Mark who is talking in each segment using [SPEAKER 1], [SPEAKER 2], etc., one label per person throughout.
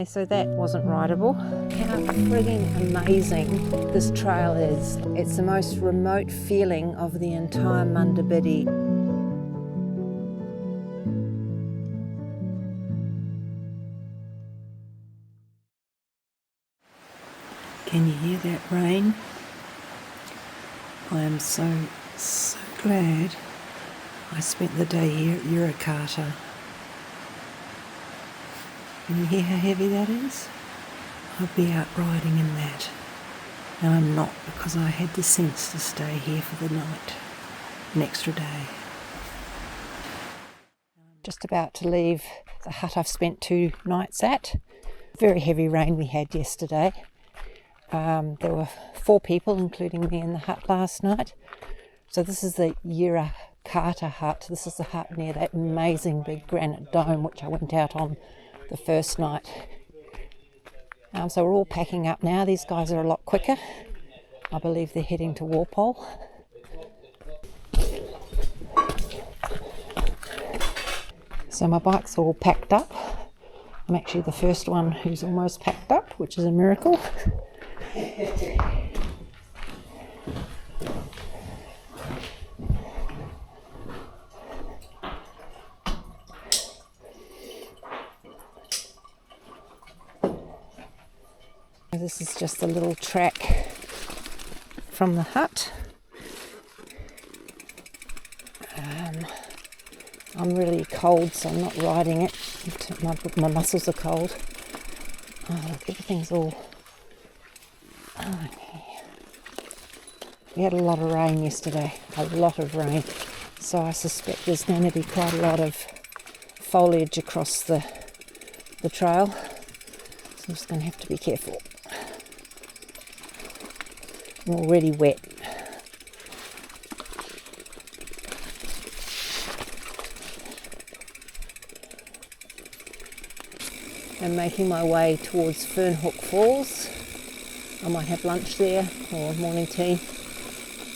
[SPEAKER 1] So that wasn't rideable. How frigging amazing this trail is. It's the most remote feeling of the entire Munda Biddi. Can you hear that rain? I am so glad I spent the day here at Yirra Kartta. Can you hear how heavy that is? I'd be out riding in that. And I'm not, because I had the sense to stay here for the night, an extra day. Just about to leave the hut I've spent 2 nights at. Very heavy rain we had yesterday. There were 4 people, including me, in the hut last night. So this is the Yirra Kartta Hut. This is the hut near that amazing big granite dome, which I went out on the first night. So we're all packing up now. These guys are a lot quicker. I believe they're heading to Walpole. So my bike's all packed up. I'm actually the first one who's almost packed up, which is a miracle. This is just a little track from the hut. I'm really cold, so I'm not riding it. My muscles are cold. Oh, look, everything's all... Oh, yeah. We had a lot of rain yesterday, a lot of rain. So I suspect there's going to be quite a lot of foliage across the trail. So I'm just going to have to be careful. I'm already wet. I'm making my way towards Fernhook Falls. I might have lunch there or morning tea.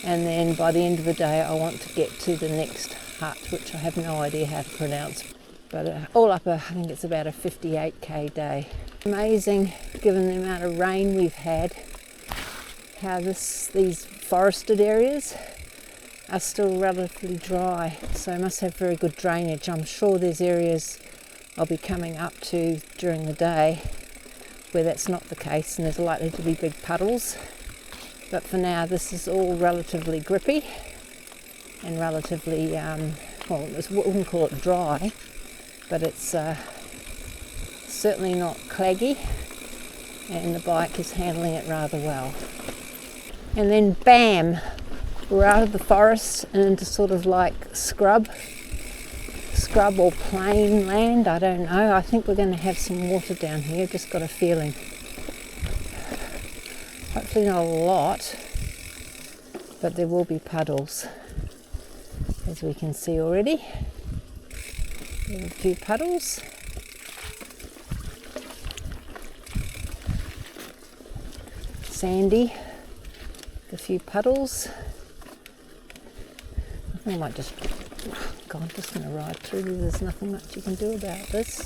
[SPEAKER 1] And then by the end of the day I want to get to the next hut, which I have no idea how to pronounce. But all up, I think it's about a 58k day. Amazing, given the amount of rain we've had, how these forested areas are still relatively dry. So I must have very good drainage. I'm sure there's areas I'll be coming up to during the day where that's not the case and there's likely to be big puddles. But for now this is all relatively grippy and relatively, well, I wouldn't call it dry, but it's certainly not claggy, and the bike is handling it rather well. And then bam, we're out of the forest and into sort of like scrub or plain land, I don't know. I think we're going to have some water down here, just got a feeling. Hopefully not a lot, but there will be puddles, as we can see already. There are a few puddles. Sandy, a few puddles. I think I might just... God, I'm just going to ride through. There's nothing much you can do about this.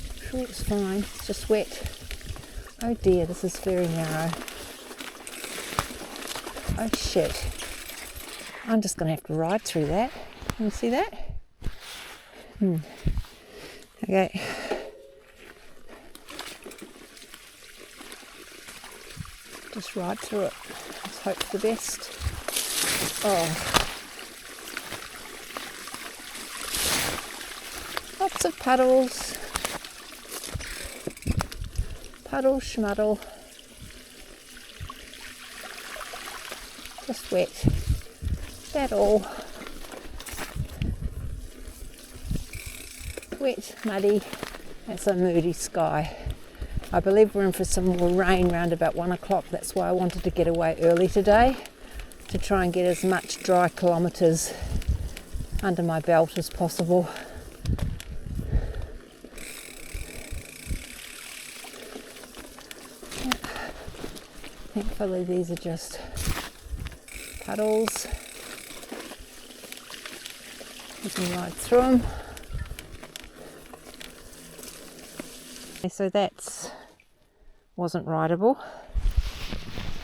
[SPEAKER 1] I'm sure it's fine. It's just wet. Oh dear, this is very narrow. Oh shit. I'm just going to have to ride through that. Can you see that? Okay. Just ride through it. Let's hope for the best. Oh, lots of puddles, puddle schmuddle, just wet, that all, wet, muddy. That's a moody sky. I believe we're in for some more rain round about 1 o'clock. That's why I wanted to get away early today, to try and get as much dry kilometres under my belt as possible. Yeah. Thankfully these are just puddles. You can ride through them. So that's wasn't rideable.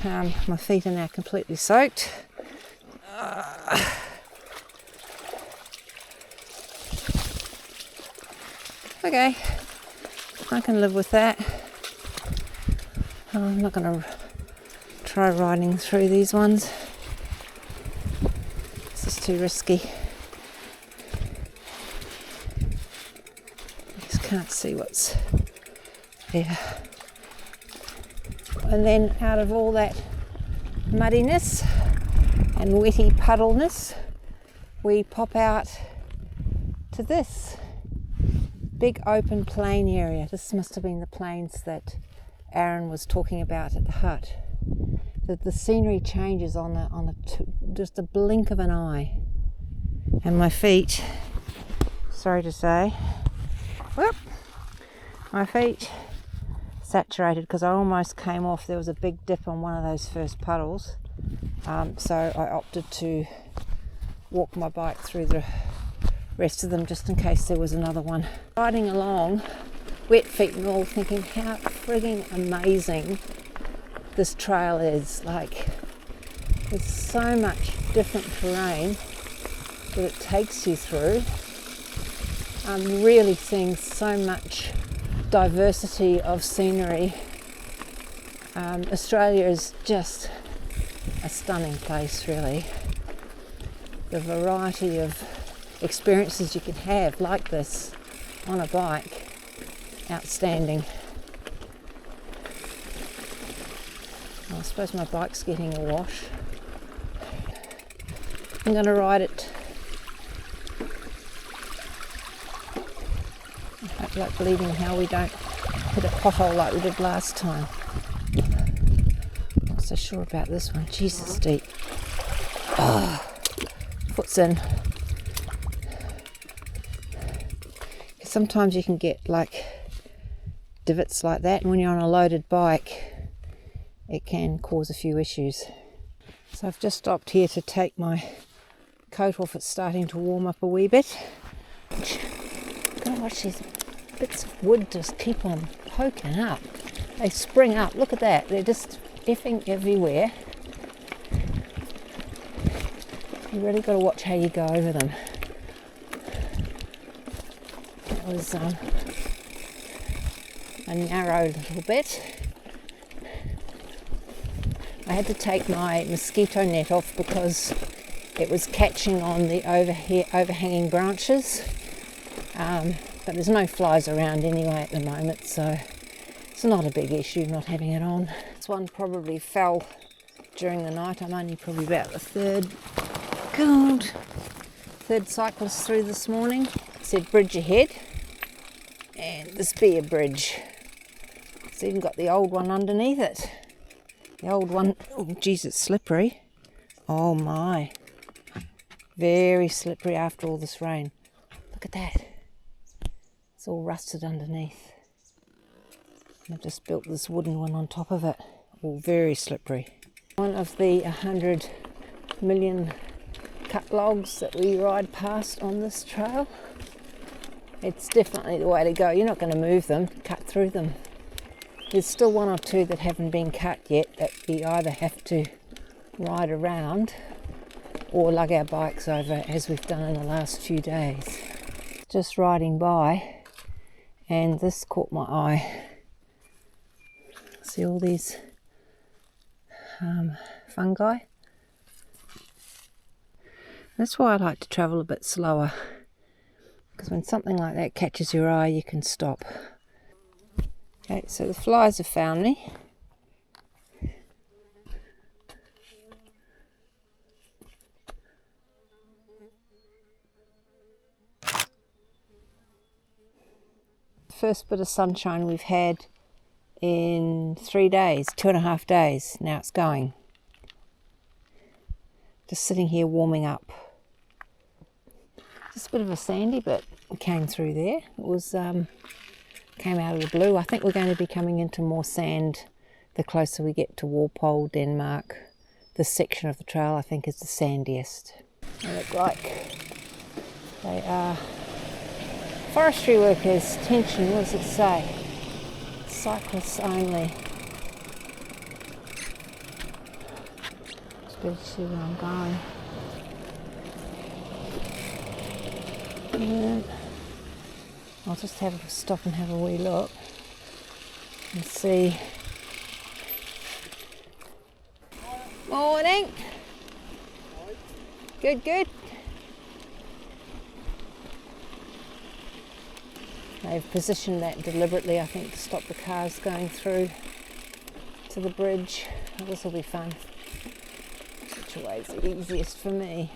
[SPEAKER 1] My feet are now completely soaked. Okay, I can live with that. I'm not going to try riding through these ones. This is too risky. I just can't see what's there. And then out of all that muddiness and wetty puddleness, we pop out to this big open plain area. This must have been the plains that Aaron was talking about at the hut. The scenery changes on just a blink of an eye, and my feet, sorry to say, whoop, my feet saturated because I almost came off. There was a big dip on one of those first puddles, so I opted to walk my bike through the rest of them just in case there was another one. Riding along, wet feet and all, thinking how frigging amazing this trail is. Like, there's so much different terrain that it takes you through. I'm really seeing so much diversity of scenery. Australia is just a stunning place, really. The variety of experiences you can have like this on a bike, outstanding. I suppose my bike's getting a wash. I'm going to ride it. I hope like bleeding hell we don't hit a pothole like we did last time. Not so sure about this one. Jesus, deep. Oh, foot's in. Sometimes you can get like divots like that, and when you're on a loaded bike it can cause a few issues. So I've just stopped here to take my coat off. It's starting to warm up a wee bit. Gotta watch these bits of wood just keep on poking up. They spring up, look at that, they're just effing everywhere. You really got to watch how you go over them. That was a narrow little bit. I had to take my mosquito net off because it was catching on the overhanging branches, but there's no flies around anyway at the moment, so it's not a big issue not having it on. This one probably fell during the night. I'm only probably about the third cyclist through this morning. It said bridge ahead, and this be a bridge. It's even got the old one underneath it. The old one, oh geez, it's slippery. Oh my. Very slippery after all this rain. Look at that. It's all rusted underneath. And I've just built this wooden one on top of it. All very slippery. One of the 100 million cut logs that we ride past on this trail. It's definitely the way to go. You're not going to move them, cut through them. There's still one or two that haven't been cut yet that we either have to ride around or lug our bikes over, as we've done in the last few days. Just riding by, and this caught my eye. See all these fungi? That's why I like to travel a bit slower, because when something like that catches your eye, you can stop. Okay, so the flies have found me. First bit of sunshine we've had in 3 days, 2.5 days. Now it's going. Just sitting here warming up. Just a bit of a sandy bit came through there. It was came out of the blue. I think we're going to be coming into more sand the closer we get to Walpole, Denmark. This section of the trail I think is the sandiest. They look like they are forestry workers. Tension, what does it say? cyclists only. It's better to see where I'm going. And I'll just have a stop and have a wee look and see. Morning. Good, good. They've positioned that deliberately, I think, to stop the cars going through to the bridge. Oh, this will be fun. Which way is the easiest for me?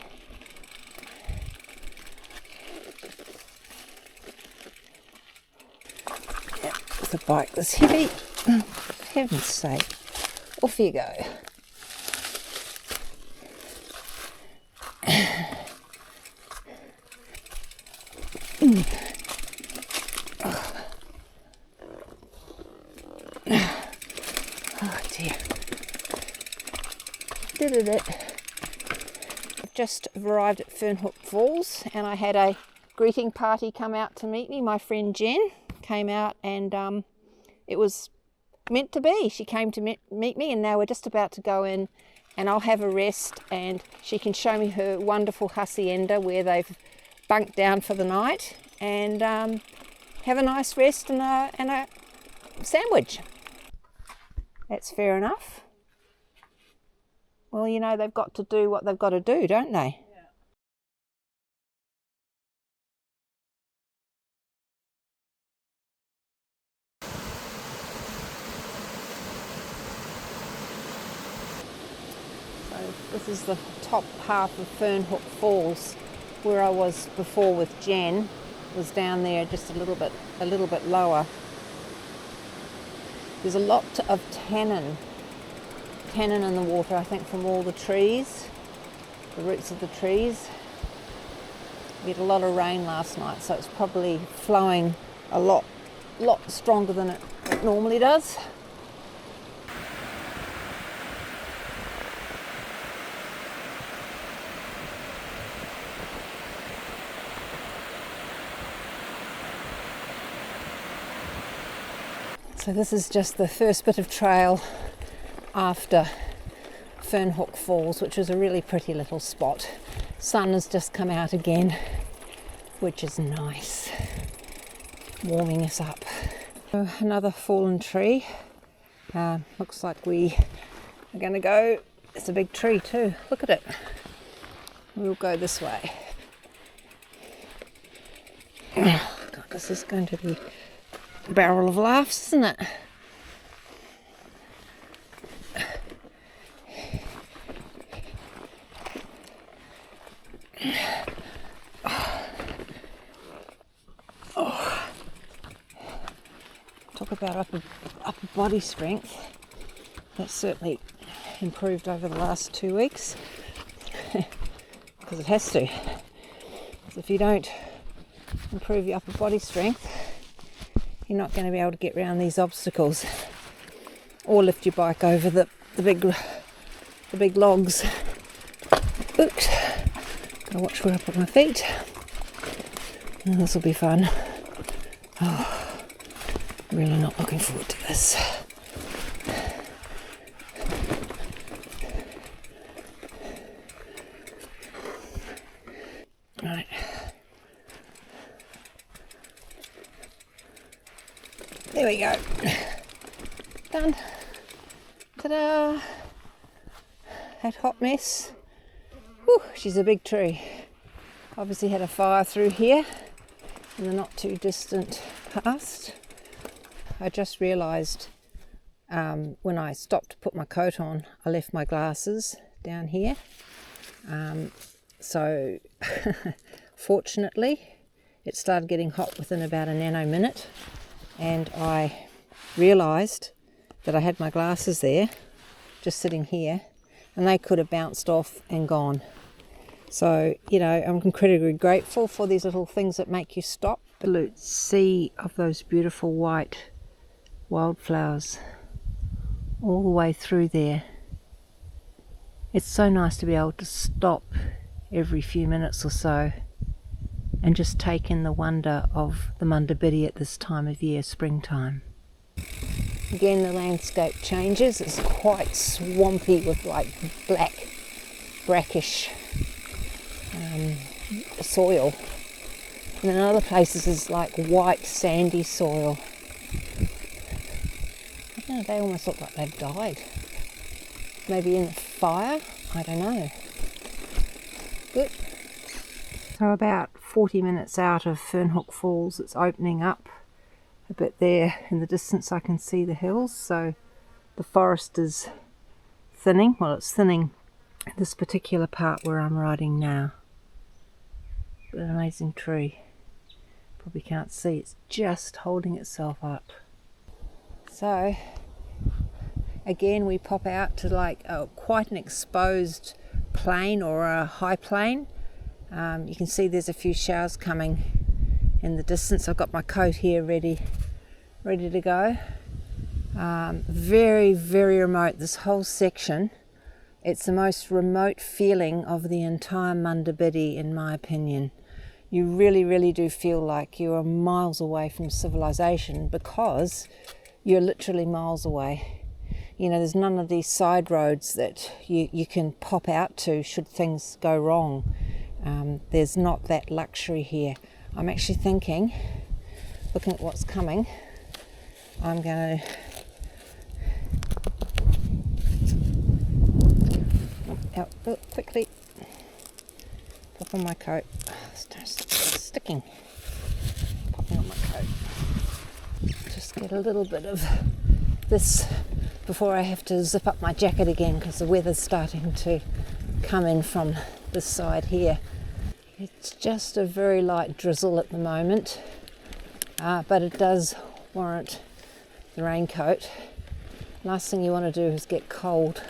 [SPEAKER 1] Yeah, with a bike this heavy. Oh, for heaven's sake. Off you go. Oh dear. Did it. I've just arrived at Fernhook Falls and I had a greeting party come out to meet me. My friend Jen came out and it was meant to be. She came to meet me and now we're just about to go in and I'll have a rest and she can show me her wonderful hacienda where they've bunked down for the night and have a nice rest and a sandwich. That's fair enough. Well, you know, they've got to do what they've got to do, don't they? So this is the top half of Fernhook Falls, where I was before with Jen. Was down there just a little bit lower. There's a lot of tannin in the water, I think, from all the trees, the roots of the trees. We had a lot of rain last night, so it's probably flowing a lot stronger than it normally does. So this is just the first bit of trail after Fernhook Falls, which is a really pretty little spot. Sun has just come out again, which is nice, warming us up. So another fallen tree. Looks like we are going to go, it's a big tree too, look at it. We'll go this way. Oh God, this is going to be a barrel of laughs, isn't it? Oh. Talk about upper body strength. That's certainly improved over the last 2 weeks because it has to. So if you don't improve your upper body strength, you're not going to be able to get around these obstacles or lift your bike over the big logs. Oops. Gotta watch where I put my feet. And this will be fun. Oh, really not looking forward to this. Right. There we go. Done. Ta-da! That hot mess. Whew, she's a big tree. Obviously had a fire through here in the not too distant past. I just realised when I stopped to put my coat on, I left my glasses down here. So fortunately it started getting hot within about a nanominute and I realised that I had my glasses there just sitting here and they could have bounced off and gone. So, you know, I'm incredibly grateful for these little things that make you stop. Absolute sea of those beautiful white wildflowers all the way through there. It's so nice to be able to stop every few minutes or so and just take in the wonder of the Munda Biddi at this time of year, springtime. Again, the landscape changes. It's quite swampy with like black, brackish soil. And in other places it's like white, sandy soil. I don't know, they almost look like they've died. Maybe in the fire? I don't know. Good. So about 40 minutes out of Fernhook Falls, it's opening up a bit there. In the distance I can see the hills, so the forest is thinning. Well, it's thinning in this particular part where I'm riding now. But an amazing tree. Probably can't see, it's just holding itself up. So again, we pop out to like quite an exposed plain or a high plain. You can see there's a few showers coming in the distance. I've got my coat here ready to go. Very, very remote, this whole section. It's the most remote feeling of the entire Munda Biddi, in my opinion. You really, really do feel like you are miles away from civilization, because you're literally miles away. You know, there's none of these side roads that you can pop out to should things go wrong. There's not that luxury here. I'm actually thinking, looking at what's coming, I'm going to quickly pop on my coat. It's sticking. Popping on my coat. Just get a little bit of this before I have to zip up my jacket again, because the weather's starting to come in from this side here. It's just a very light drizzle at the moment, but it does warrant the raincoat. Last thing you want to do is get cold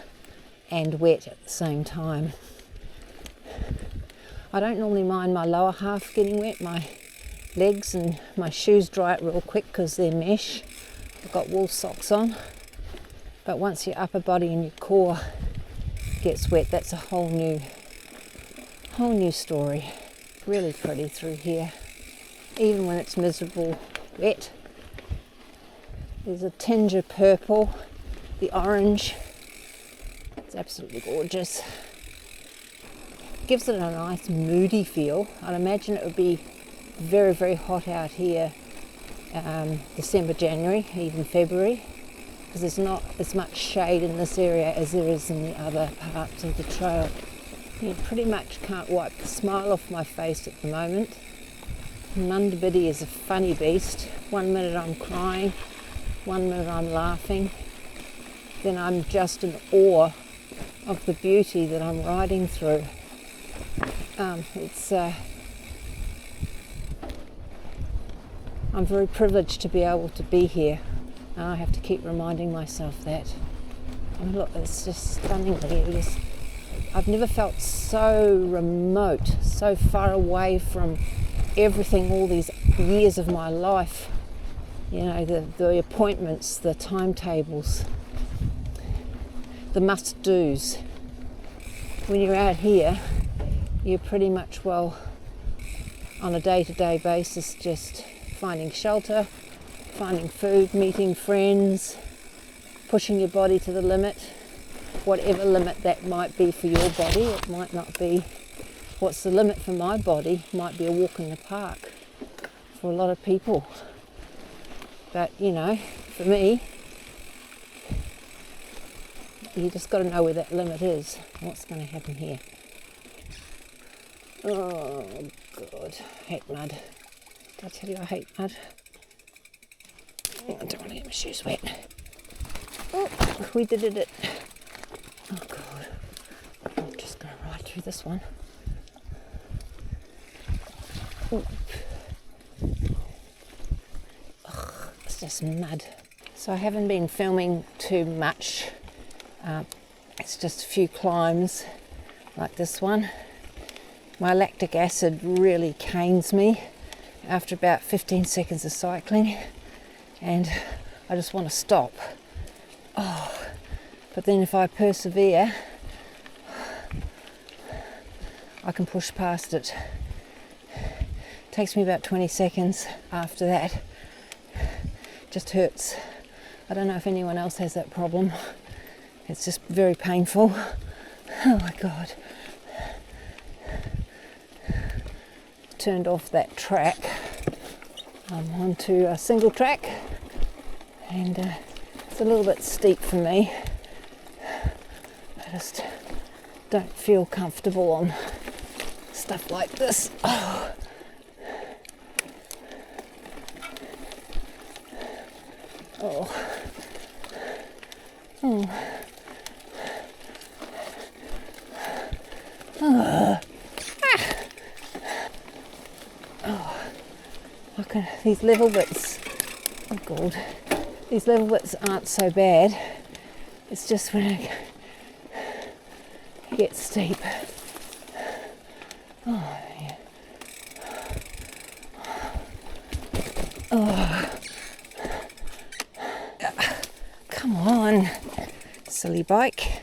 [SPEAKER 1] and wet at the same time. I don't normally mind my lower half getting wet. My legs and my shoes dry it real quick because they're mesh. I've got wool socks on. But once your upper body and your core gets wet, that's a whole new story. Really pretty through here, even when it's miserable wet. There's a tinge of purple, the orange. It's absolutely gorgeous. Gives it a nice moody feel. I'd imagine it would be very, very hot out here December, January, even February, because there's not as much shade in this area as there is in the other parts of the trail. You pretty much can't wipe the smile off my face at the moment. Munda Biddi is a funny beast. 1 minute I'm crying, 1 minute I'm laughing, then I'm just in awe of the beauty that I'm riding through. I'm very privileged to be able to be here, and I have to keep reminding myself that. And look, it's just stunningly. I've never felt so remote, so far away from everything, all these years of my life. You know, the appointments, the timetables, the must-dos. When you're out here, you're pretty much, well, on a day-to-day basis, just finding shelter, finding food, meeting friends, pushing your body to the limit, whatever limit that might be for your body. It might not be what's the limit for my body. It might be a walk in the park for a lot of people. But, you know, for me, you just got to know where that limit is. What's going to happen here? Oh, God. I hate mud. Did I tell you I hate mud? Oh, I don't want to get my shoes wet. Oh, we did it. Oh, God. I'm just going to ride through this one. Ugh, it's just mud. So I haven't been filming too much. It's just a few climbs like this one. My lactic acid really canes me after about 15 seconds of cycling, and I just want to stop. Oh, but then if I persevere, I can push past it. Takes me about 20 seconds after that. Just hurts I don't know if anyone else has that problem. It's just very painful. Oh my God. Turned off that track. I'm onto a single track, and it's a little bit steep for me. I just don't feel comfortable on stuff like this. Oh. Oh. Oh. Oh. Oh. Okay, these level bits, oh God, these level bits aren't so bad. It's just when it gets steep. Oh, yeah. Oh. Come on, silly bike.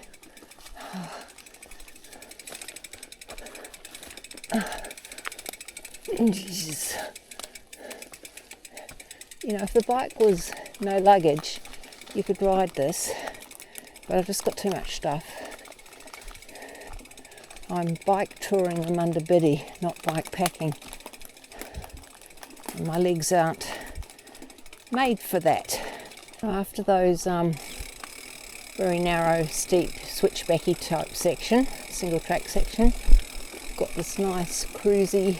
[SPEAKER 1] Jesus. You know, if the bike was no luggage, you could ride this, but I've just got too much stuff. I'm bike touring the Munda Biddi, not bike packing. And my legs aren't made for that. After those very narrow, steep, switchbacky type section, single track section, got this nice cruisy,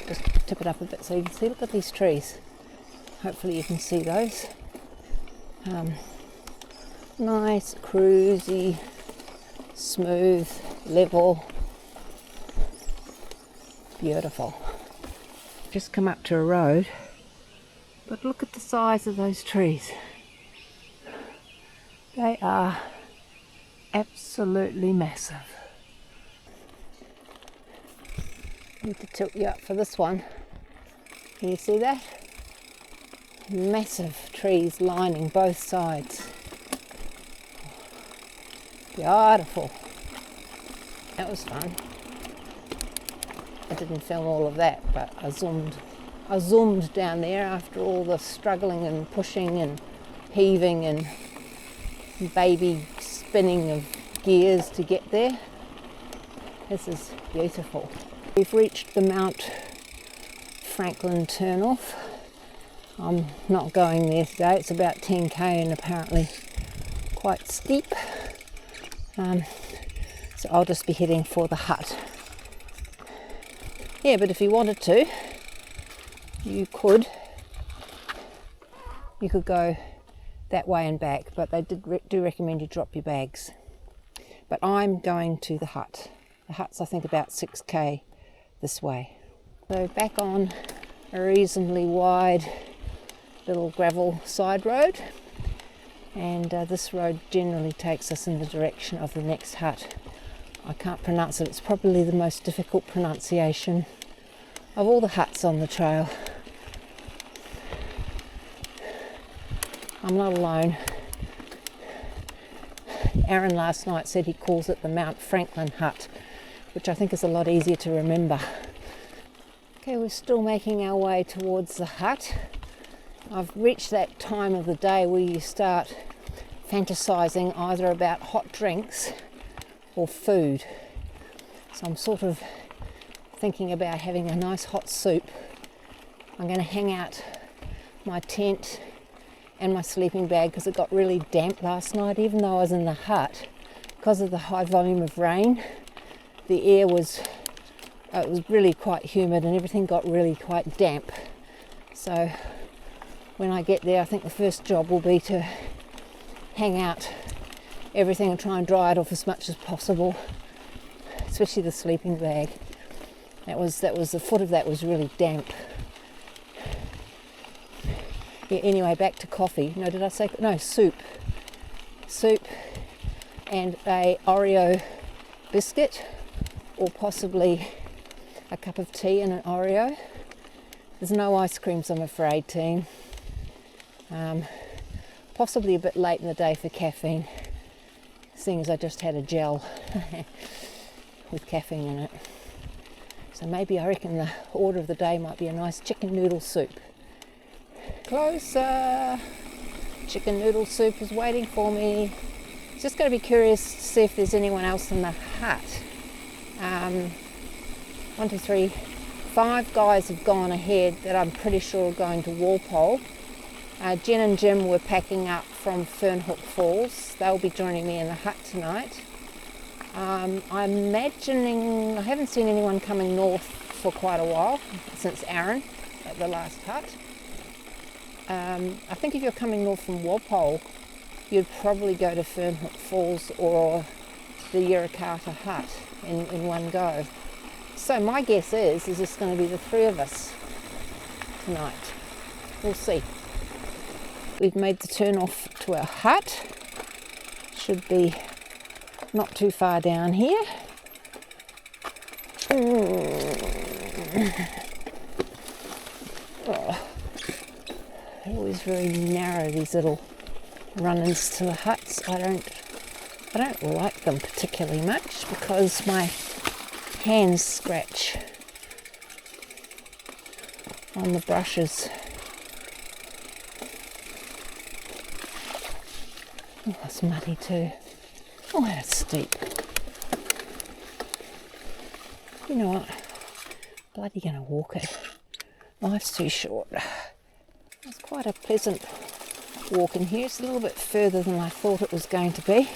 [SPEAKER 1] just tip it up a bit so you can see. Look at these trees. Hopefully you can see those. Nice, cruisy, smooth, level, beautiful. Just come up to a road, but look at the size of those trees. They are absolutely massive. Need to tilt you up for this one. Can you see that? Massive trees lining both sides. Beautiful. That was fun. I didn't film all of that, but I zoomed down there after all the struggling and pushing and heaving and baby spinning of gears to get there. This is beautiful. We've reached the Mt Frankland turnoff. I'm not going there today. It's about 10k and apparently quite steep. So I'll just be heading for the hut. Yeah, but if you wanted to, you could go that way and back, but they do recommend you drop your bags. But I'm going to the hut. The hut's, I think, about 6k this way. So back on a reasonably wide little gravel side road, and this road generally takes us in the direction of the next hut. I can't pronounce it. It's probably the most difficult pronunciation of all the huts on the trail. I'm not alone. Aaron last night said he calls it the Mt Frankland Hut, which I think is a lot easier to remember. Okay, we're still making our way towards the hut. I've reached that time of the day where you start fantasizing either about hot drinks or food. So I'm sort of thinking about having a nice hot soup. I'm going to hang out my tent and my sleeping bag because it got really damp last night. Even though I was in the hut, because of the high volume of rain, the air was it was really quite humid and everything got really quite damp. So when I get there, I think the first job will be to hang out everything and try and dry it off as much as possible, especially the sleeping bag. That was the foot of that was really damp. Yeah, anyway, back to coffee. No, did I say no? Soup and a Oreo biscuit, or possibly a cup of tea and an Oreo. There's no ice creams, I'm afraid, team. Possibly a bit late in the day for caffeine, seeing as I just had a gel with caffeine in it. So maybe I reckon the order of the day might be a nice chicken noodle soup. closer. Chicken noodle soup is waiting for me. Just going to be curious to see if there's anyone else in the hut. 1, 2, 3, 5 guys have gone ahead that I'm pretty sure are going to Walpole. Jen and Jim were packing up from Fernhook Falls. They'll be joining me in the hut tonight. I'm imagining, I haven't seen anyone coming north for quite a while, since Aaron at the last hut. I think if you're coming north from Walpole, you'd probably go to Fernhook Falls or the Yirra Kartta Hut in one go. So my guess is it's going to be the 3 of us tonight. We'll see. We've made the turn off to our hut. Should be not too far down here. Oh, they're always very narrow, these little run-ins to the huts. I don't like them particularly much because my hands scratch on the brushes. Oh, it's muddy too. Oh, that's steep. You know what? Bloody gonna walk it. Life's too short. It's quite a pleasant walk in here. It's a little bit further than I thought it was going to be.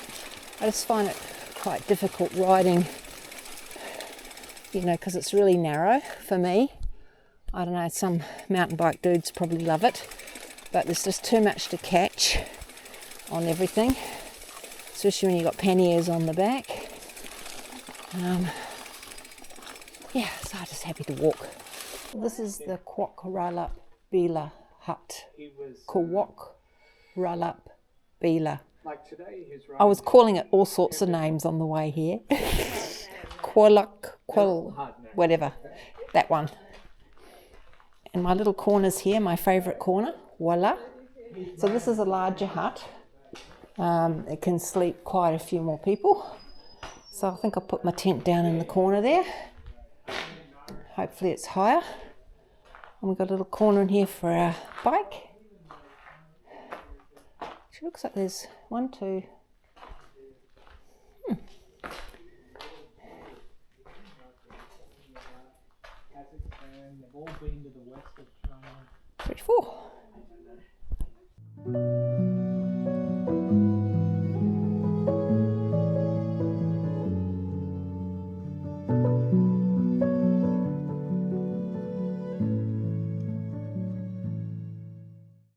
[SPEAKER 1] I just find it quite difficult riding, you know, because it's really narrow for me. I don't know, some mountain bike dudes probably love it, but there's just too much to catch on everything, especially when you've got panniers on the back. Yeah, so I'm just happy to walk. This is the Kwokralup Beela Hut. Kwokralup Beela. I was calling it all sorts of names on the way here. Whatever, that one. And my little corner's here, my favourite corner, voila. So this is a larger hut. It can sleep quite a few more people. So I think I'll put my tent down in the corner there. Hopefully it's higher. And we've got a little corner in here for our bike. It looks like there's 1, 2. Three, 4.